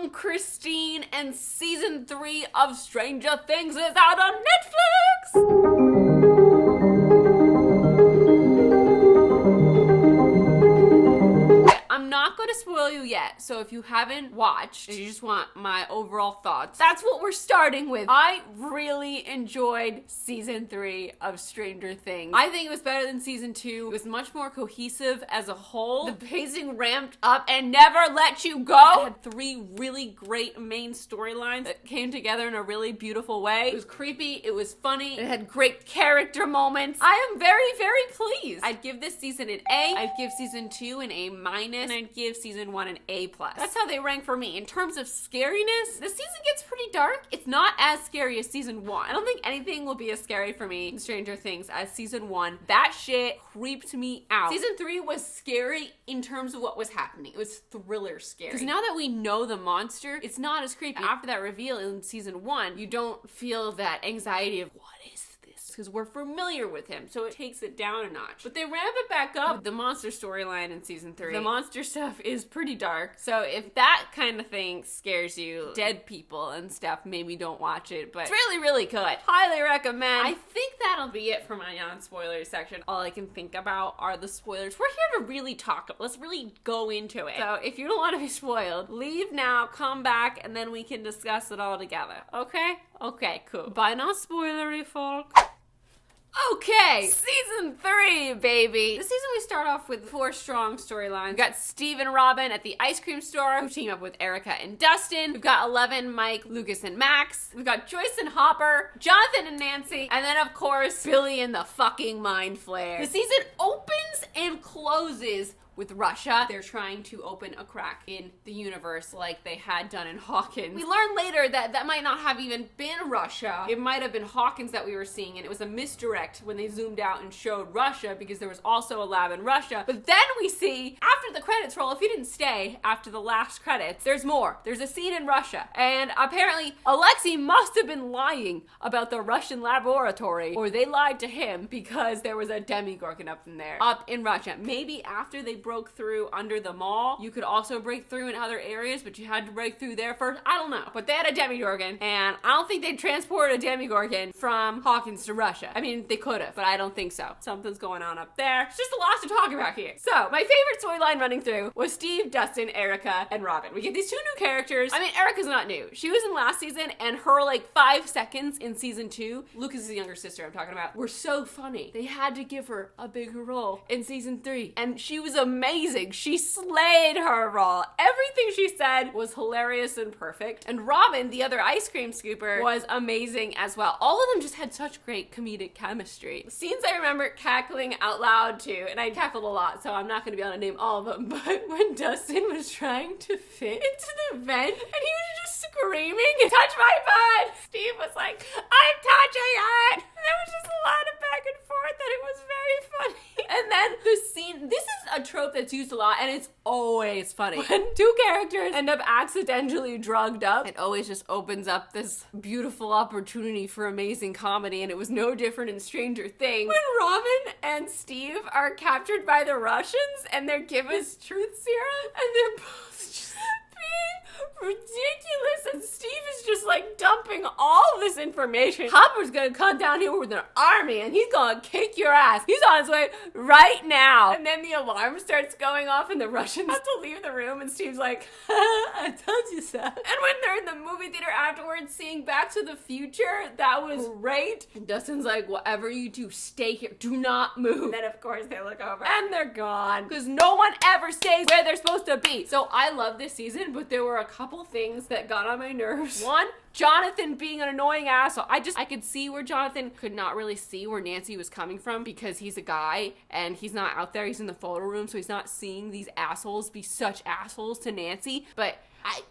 I'm Christine, and season 3 of Stranger Things is out on Netflix! I'm not going to spoil you yet, so if you haven't watched and you just want my overall thoughts, that's what we're starting with. I really enjoyed season 3 of Stranger Things. I think it was better than season 2. It was much more cohesive as a whole. The pacing ramped up and never let you go. It had 3 really great main storylines that came together in a really beautiful way. It was creepy, it was funny, it had great character moments. I am very, very pleased. I'd give this season an A, I'd give season 2 an A-, and I'd give season 1 an A+. That's how they rank for me. In terms of scariness, the season gets pretty dark. It's not as scary as season 1. I don't think anything will be as scary for me in Stranger Things as season 1. That shit creeped me out. Season 3 was scary in terms of what was happening. It was thriller scary. Because now that we know the monster, it's not as creepy. After that reveal in season 1, you don't feel that anxiety of, what is because we're familiar with him, so it takes it down a notch. But they ramp it back up with the monster storyline in season 3. The monster stuff is pretty dark, so if that kind of thing scares you, dead people and stuff, maybe don't watch it, but it's really, really good. Highly recommend. I think that'll be it for my non-spoiler section. All I can think about are the spoilers. We're here to really talk. Let's really go into it. So if you don't want to be spoiled, leave now, come back, and then we can discuss it all together. Okay? Okay, cool. Bye, not spoilery, folk. Okay, season 3, baby. This season we start off with 4 strong storylines. We've got Steve and Robin at the ice cream store, who team up with Erica and Dustin. We've got Eleven, Mike, Lucas, and Max. We've got Joyce and Hopper, Jonathan and Nancy, and then of course, Billy and the fucking Mind Flayer. The season opens and closes with Russia. They're trying to open a crack in the universe like they had done in Hawkins. We learn later that that might not have even been Russia. It might have been Hawkins that we were seeing, and it was a misdirect when they zoomed out and showed Russia because there was also a lab in Russia. But then we see, after the credits roll, if you didn't stay after the last credits, there's more. There's a scene in Russia. And apparently, Alexei must have been lying about the Russian laboratory, or they lied to him because there was a Demogorgon up in Russia. Maybe after they broke through under the mall, you could also break through in other areas, but you had to break through there first. I don't know. But they had a Demogorgon, and I don't think they'd transport a Demogorgon from Hawkins to Russia. I mean, they could have, but I don't think so. Something's going on up there. It's just a lot to talk about here. So, my favorite storyline running through was Steve, Dustin, Erica, and Robin. We get these 2 new characters. I mean, Erica's not new. She was in last season, and her, 5 seconds in season 2, Lucas' younger sister I'm talking about, were so funny. They had to give her a bigger role in season 3, and she was amazing. She slayed her role. Everything she said was hilarious and perfect. And Robin, the other ice cream scooper, was amazing as well. All of them just had such great comedic chemistry. The scenes I remember cackling out loud to, and I cackled a lot, so I'm not going to be able to name all of them, but when Dustin was trying to fit into the vent, and he was just screaming, "Touch my butt!" Steve was like, "I'm touching it!" And there was just a lot of back and forth, and it was very funny. And then the scene, this is a trope that's used a lot, and it's always funny. When 2 characters end up accidentally drugged up, it always just opens up this beautiful opportunity for amazing comedy, and it was no different in Stranger Things. When Robin and Steve are captured by the Russians, and they're given truth serum, and they're both just being ridiculous, and Steve is just dumping all this information. Hopper's gonna come down here with an army, and he's gonna kick your ass. He's on his way right now. And then the alarm starts going off, and the Russians have to leave the room, and Steve's like, "I told you so." And when they're in the movie theater afterwards seeing Back to the Future, that was great. And Dustin's like, "Whatever you do, stay here. Do not move." And then of course they look over, and they're gone. Because no one ever stays where they're supposed to be. So I love this season, but there were a couple things that got on my nerves. One, Jonathan being an annoying asshole. I could see where Jonathan could not really see where Nancy was coming from because he's a guy and he's not out there. He's in the photo room, so he's not seeing these assholes be such assholes to Nancy. But I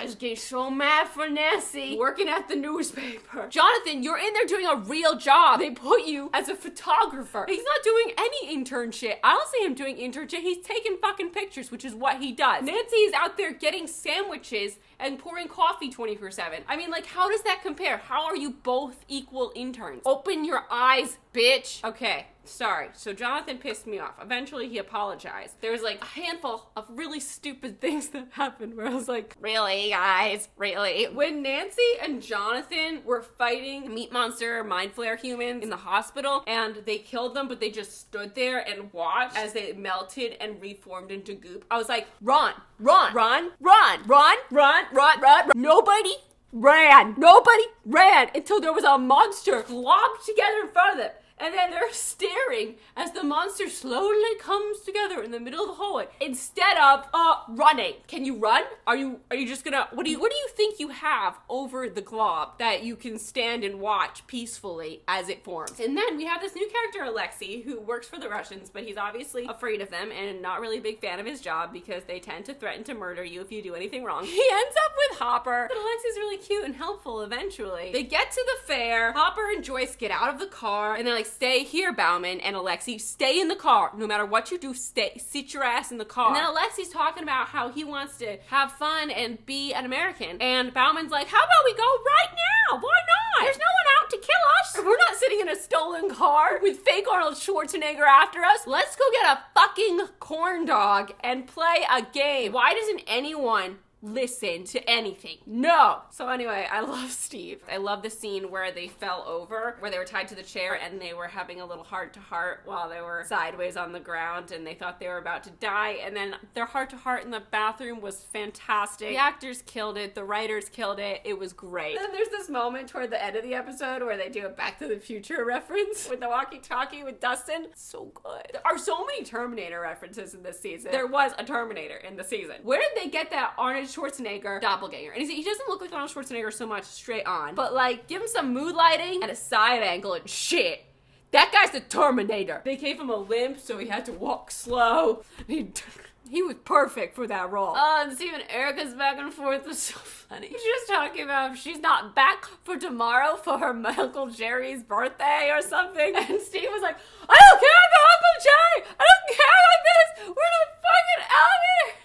was getting so mad for Nancy working at the newspaper. Jonathan, you're in there doing a real job. They put you as a photographer. He's not doing any intern shit. I don't see him doing intern shit. He's taking fucking pictures, which is what he does. Nancy is out there getting sandwiches and pouring coffee 24/7. I mean, how does that compare? How are you both equal interns? Open your eyes, bitch. Okay. sorry. So Jonathan pissed me off. Eventually he apologized. There was like a handful of really stupid things that happened where I was like, really, guys? Really? When Nancy and Jonathan were fighting meat monster mind flare humans in the hospital and they killed them, but they just stood there and watched as they melted and reformed into goop, I was like, run, run, run, run, run, run, run, run. Nobody ran. Nobody ran until there was a monster globbed together in front of them. And then they're staring as the monster slowly comes together in the middle of the hallway instead of running. Can you run? Are you just gonna what do you think you have over the glob that you can stand and watch peacefully as it forms? And then we have this new character, Alexei, who works for the Russians, but he's obviously afraid of them and not really a big fan of his job because they tend to threaten to murder you if you do anything wrong. He ends up with Hopper, but Alexei's really cute and helpful eventually. They get to the fair. Hopper and Joyce get out of the car and they're like, stay here, Bauman and Alexei. Stay in the car. No matter what you do, sit your ass in the car. And then Alexei's talking about how he wants to have fun and be an American. And Bauman's like, how about we go right now? Why not? There's no one out to kill us. We're not sitting in a stolen car with fake Arnold Schwarzenegger after us. Let's go get a fucking corn dog and play a game. Why doesn't anyone listen to anything? No. So anyway, I love Steve. I love the scene where they fell over, where they were tied to the chair and they were having a little heart-to-heart while they were sideways on the ground and they thought they were about to die, and then their heart-to-heart in the bathroom was fantastic. The actors killed it. The writers killed it. It was great. And then there's this moment toward the end of the episode where they do a Back to the Future reference with the walkie-talkie with Dustin. So good. There are so many Terminator references in this season. There was a Terminator in the season. Where did they get that Arnold Schwarzenegger doppelganger? And he doesn't look like Arnold Schwarzenegger so much straight on, but like give him some mood lighting and a side angle and shit. That guy's the Terminator. They gave him a limp, so he had to walk slow. He was perfect for that role. And Steve and Erica's back and forth was so funny. She's just talking about if she's not back for tomorrow for her Uncle Jerry's birthday or something. And Steve was like, I don't care about Uncle Jerry! I don't care about this! We're in a fucking elevator!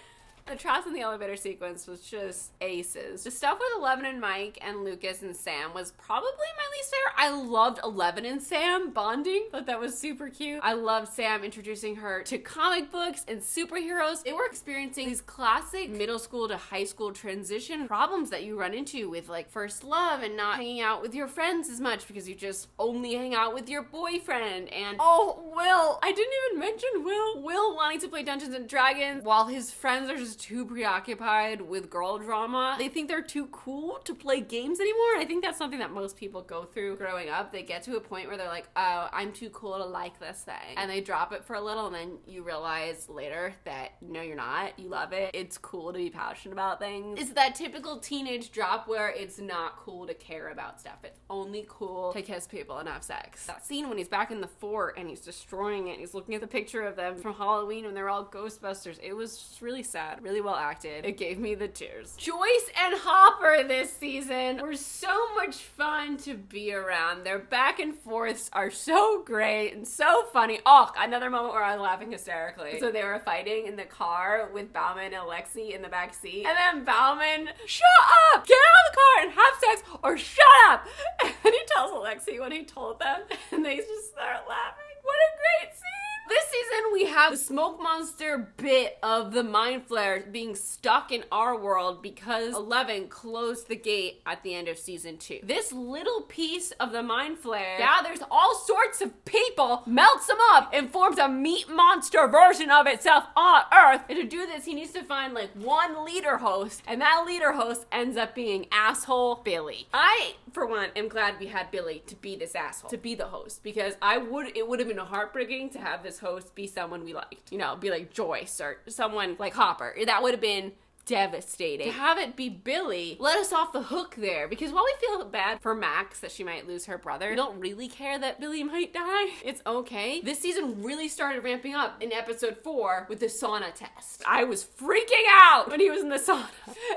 The Traps in the Elevator sequence was just aces. The stuff with Eleven and Mike and Lucas and Sam was probably my least favorite. I loved Eleven and Sam bonding. Thought that was super cute. I loved Sam introducing her to comic books and superheroes. They were experiencing these classic middle school to high school transition problems that you run into with like first love and not hanging out with your friends as much because you just only hang out with your boyfriend. And oh, Will. I didn't even mention Will. Will wanting to play Dungeons and Dragons while his friends are just too preoccupied with girl drama. They think they're too cool to play games anymore. I think that's something that most people go through growing up. They get to a point where they're like, oh, I'm too cool to like this thing. And they drop it for a little and then you realize later that no, you're not. You love it. It's cool to be passionate about things. It's that typical teenage drop where it's not cool to care about stuff. It's only cool to kiss people and have sex. That scene when he's back in the fort and he's destroying it, he's looking at the picture of them from Halloween when they're all Ghostbusters. It was just really sad. Really well acted. It gave me the tears. Joyce and Hopper this season were so much fun to be around. Their back and forths are so great and so funny. Oh, another moment where I was laughing hysterically. So they were fighting in the car with Bauman and Alexei in the back seat. And then Bauman, shut up! Get out of the car and have sex or shut up! And then he tells Alexei what he told them and they just start laughing. What a great scene! This season, we have the smoke monster bit of the mind flare being stuck in our world because 11 closed the gate at the end of season 2. This little piece of the mind flare gathers all sorts of people, melts them up, and forms a meat monster version of itself on Earth. And to do this, he needs to find like one leader host, and that leader host ends up being asshole Billy. I, for one, am glad we had Billy to be this asshole, to be the host, because it would have been heartbreaking to have this host be someone we liked. You know, be like Joyce or someone like Hopper. That would have been devastating. To have it be Billy let us off the hook there, because while we feel bad for Max that she might lose her brother, we don't really care that Billy might die. It's okay. This season really started ramping up in episode 4 with the sauna test. I was freaking out when he was in the sauna.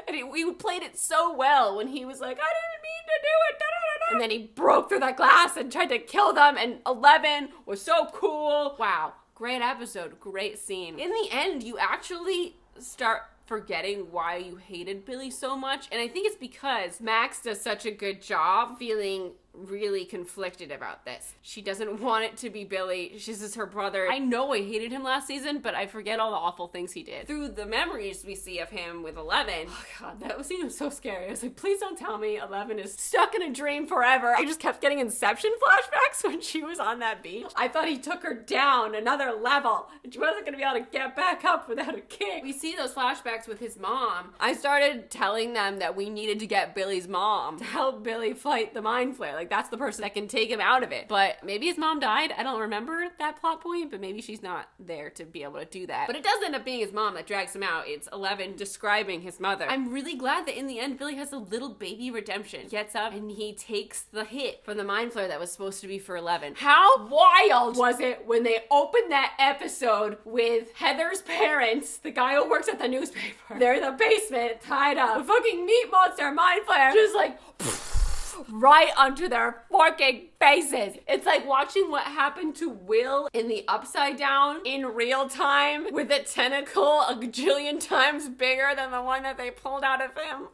And we played it so well when he was like, I didn't mean to do it. And then he broke through that glass and tried to kill them, and 11 was so cool. Wow. Great episode. Great scene. In the end, you actually start forgetting why you hated Billy so much. And I think it's because Max does such a good job feeling really conflicted about this. She doesn't want it to be Billy. She's just her brother. I know I hated him last season, but I forget all the awful things he did. Through the memories we see of him with Eleven, oh god, that scene was so scary. I was like, please don't tell me Eleven is stuck in a dream forever. I just kept getting Inception flashbacks when she was on that beach. I thought he took her down another level, and she wasn't gonna be able to get back up without a kick. We see those flashbacks with his mom. I started telling them that we needed to get Billy's mom to help Billy fight the Mind Flayer. Like, that's the person that can take him out of it. But maybe his mom died. I don't remember that plot point, but maybe she's not there to be able to do that. But it does end up being his mom that drags him out. It's Eleven describing his mother. I'm really glad that in the end, Billy has a little baby redemption. He gets up and he takes the hit from the Mind Flayer that was supposed to be for Eleven. How wild was it when they opened that episode with Heather's parents, the guy who works at the newspaper. They're in the basement, tied up. The fucking meat monster Mind Flayer just like right onto their fucking faces. It's like watching what happened to Will in the Upside Down in real time with a tentacle a gajillion times bigger than the one that they pulled out of him.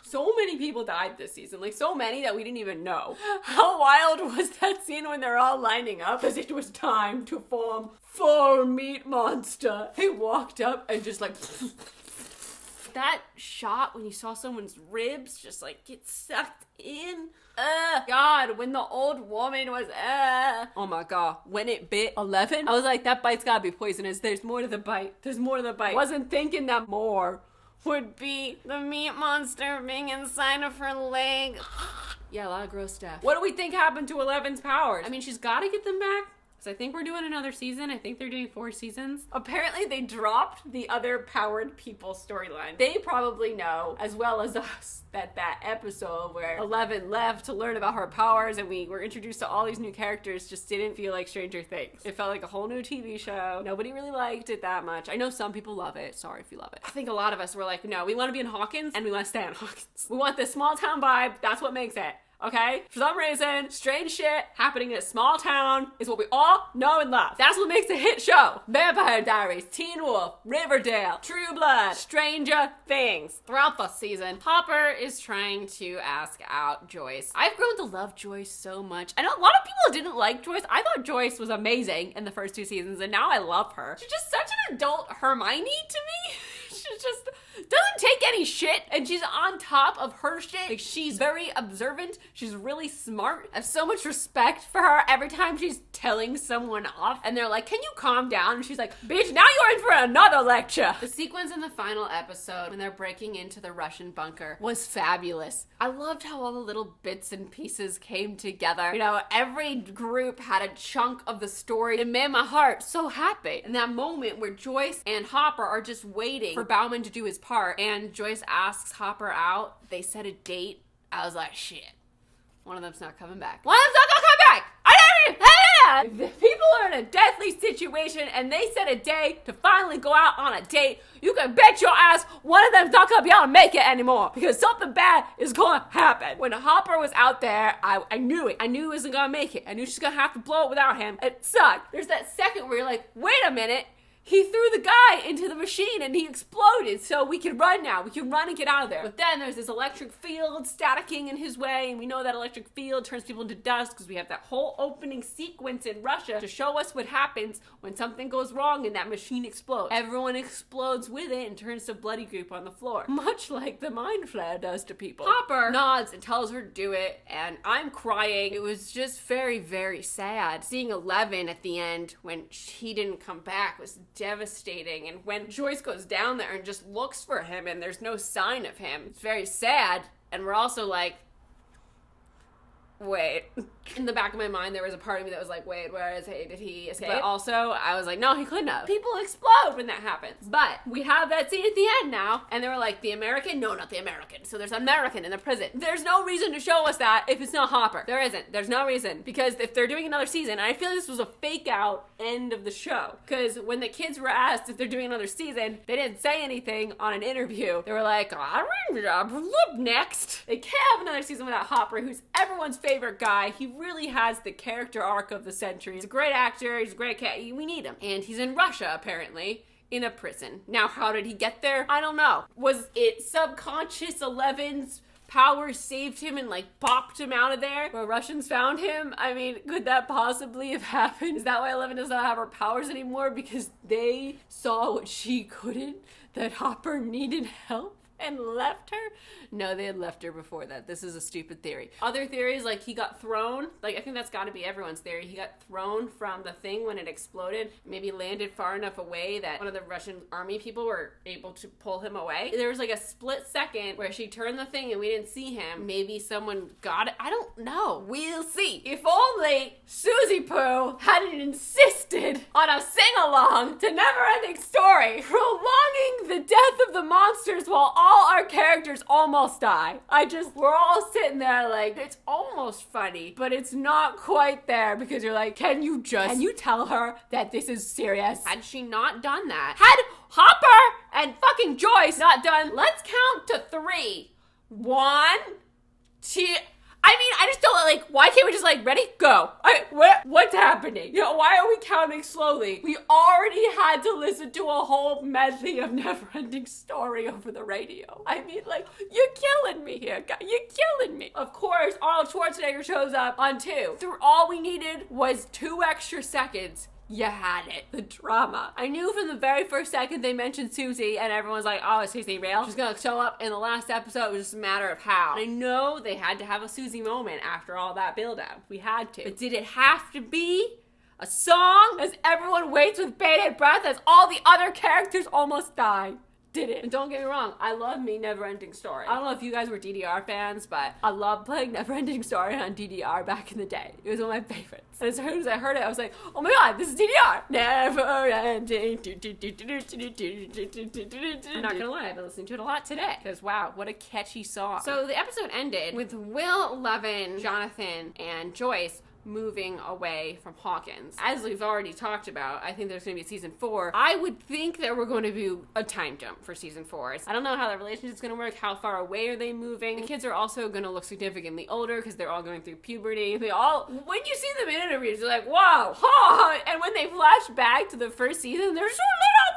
So many people died this season, like so many that we didn't even know. How wild was that scene when they're all lining up as it was time to form for Meat Monster? He walked up and just like that shot when you saw someone's ribs just like get sucked in. God, when the old woman was, oh my god, when it bit 11, I was like, that bite's gotta be poisonous. There's more to the bite. There's more to the bite. Wasn't thinking that more would be the meat monster being inside of her leg. Yeah, a lot of gross stuff. What do we think happened to 11's powers? I mean, she's gotta get them back. So I think we're doing another season. I think they're doing 4 seasons. Apparently they dropped the other powered people storyline. They probably know, as well as us, that episode where 11 left to learn about her powers and we were introduced to all these new characters just didn't feel like Stranger Things. It felt like a whole new TV show. Nobody really liked it that much. I know some people love it. Sorry if you love it. I think a lot of us were like, no, we want to be in Hawkins and we want to stay in Hawkins. We want this small town vibe. That's what makes it. Okay? For some reason, strange shit happening in a small town is what we all know and love. That's what makes a hit show. Vampire Diaries, Teen Wolf, Riverdale, True Blood, Stranger Things. Throughout the season, Hopper is trying to ask out Joyce. I've grown to love Joyce so much. I know a lot of people didn't like Joyce. I thought Joyce was amazing in the first 2 seasons, and now I love her. She's just such an adult Hermione to me. She just doesn't take any shit, and she's on top of her shit. Like, she's very observant. She's really smart. I have so much respect for her every time she's telling someone off, and they're like, can you calm down? And she's like, bitch, now you're in for another lecture. The sequence in the final episode when they're breaking into the Russian bunker was fabulous. I loved how all the little bits and pieces came together. You know, every group had a chunk of the story. It made my heart so happy. And that moment where Joyce and Hopper are just waiting for Bauman to do his part, and Joyce asks Hopper out. They set a date. I was like, shit. One of them's not coming back. One of them's not gonna come back! If the people are in a deathly situation and they set a day to finally go out on a date, you can bet your ass one of them's not gonna be able to make it anymore because something bad is gonna happen. When Hopper was out there, I knew it. I knew he wasn't gonna make it. I knew she's gonna have to blow it without him. It sucked. There's that second where you're like, wait a minute. He threw the guy into the machine and he exploded, so we can run now. We can run and get out of there. But then there's this electric field staticking in his way, and we know that electric field turns people into dust because we have that whole opening sequence in Russia to show us what happens when something goes wrong and that machine explodes. Everyone explodes with it and turns to bloody goop on the floor, much like the Mind Flayer does to people. Hopper nods and tells her to do it, and I'm crying. It was just very, very sad. Seeing 11 at the end when he didn't come back was devastating, and when Joyce goes down there and just looks for him and there's no sign of him, it's very sad. And we're also like, wait. In the back of my mind, there was a part of me that was like, wait, where is he? Did he escape? But also, I was like, no, he couldn't have. People explode when that happens. But we have that scene at the end now, and they were like, the American? No, not the American. So there's an American in the prison. There's no reason to show us that if it's not Hopper. There isn't. There's no reason. Because if they're doing another season, and I feel like this was a fake out end of the show. Because when the kids were asked if they're doing another season, they didn't say anything on an interview. They were like, look, next. They can't have another season without Hopper, who's everyone's favorite guy. He really has the character arc of the century. He's a great actor. He's a great cat. We need him. And he's in Russia, apparently, in a prison. Now, how did he get there? I don't know. Was it subconscious 11's powers saved him and like popped him out of there where Russians found him. I mean, could that possibly have happened? Is that why Eleven does not have her powers anymore? Because they saw what she couldn't, that Hopper needed help and left her? No, they had left her before that. This is a stupid theory. Other theories, like he got thrown. Like, I think that's got to be everyone's theory. He got thrown from the thing when it exploded, maybe landed far enough away that one of the Russian army people were able to pull him away. There was like a split second where she turned the thing and we didn't see him. Maybe someone got it. I don't know. We'll see. If only Susie Pooh hadn't insisted on a sing-along to Neverending Story, prolonging the death of the monsters while all our characters almost die. We're all sitting there like, it's almost funny, but it's not quite there because you're like, can you tell her that this is serious? Had she not done that, had Hopper and fucking Joyce not done, let's count to 3. 1, 2, I mean, I just don't like, why can't we just like, ready, go? What's happening? You know, why are we counting slowly? We already had to listen to a whole medley of Neverending Story over the radio. I mean, like, you're killing me here. You're killing me. Of course, Arnold Schwarzenegger shows up on 2. All we needed was 2 extra seconds. You had it. The drama. I knew from the very first second they mentioned Susie and everyone's like, oh, is Susie real? She's gonna show up in the last episode. It was just a matter of how. And I know they had to have a Susie moment after all that build-up. We had to. But did it have to be a song as everyone waits with bated breath as all the other characters almost die? Did it. And don't get me wrong, I love me Neverending Story. I don't know if you guys were DDR fans, but I loved playing Neverending Story on DDR back in the day. It was one of my favorites. And as soon as I heard it, I was like, oh my god, this is DDR. Neverending. I'm not gonna lie, I've been listening to it a lot today. Because wow, what a catchy song. So the episode ended with Will, Eleven, Jonathan, and Joyce moving away from Hawkins. As we've already talked about, I think there's going to be a season 4. I would think that we're going to be a time jump for season 4. I don't know how the relationship's going to work. How far away are they moving? The kids are also going to look significantly older because they're all going through puberty. When you see them in interviews, you're like, wow, huh? And when they flash back to the first season, they're so little.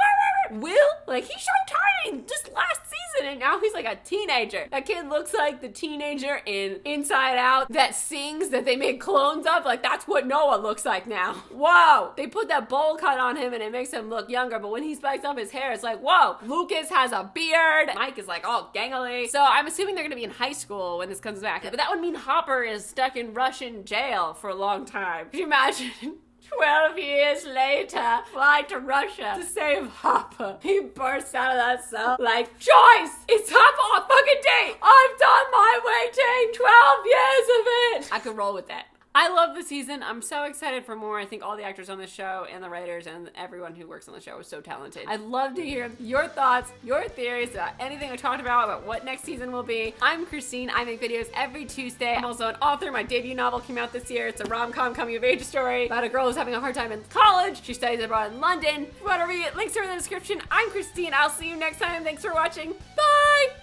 Will, like, he's so tiny just last season, and now he's like a teenager. That kid looks like the teenager in Inside Out that sings that they made clones of. Like, that's what Noah looks like now. Whoa! They put that bowl cut on him and it makes him look younger, but when he spikes up his hair, it's like, whoa! Lucas has a beard. Mike is like all gangly. So I'm assuming they're gonna be in high school when this comes back. But that would mean Hopper is stuck in Russian jail for a long time. Could you imagine? 12 years later, fly to Russia to save Hopper. He bursts out of that cell like, Joyce, it's time for a fucking date. I've done my waiting, 12 years of it. I could roll with that. I love the season. I'm so excited for more. I think all the actors on the show and the writers and everyone who works on the show is so talented. I'd love to hear your thoughts, your theories about anything I talked about what next season will be. I'm Christine. I make videos every Tuesday. I'm also an author. My debut novel came out this year. It's a rom-com coming-of-age story about a girl who's having a hard time in college. She studies abroad in London. If you want to read it, links are in the description. I'm Christine. I'll see you next time. Thanks for watching. Bye!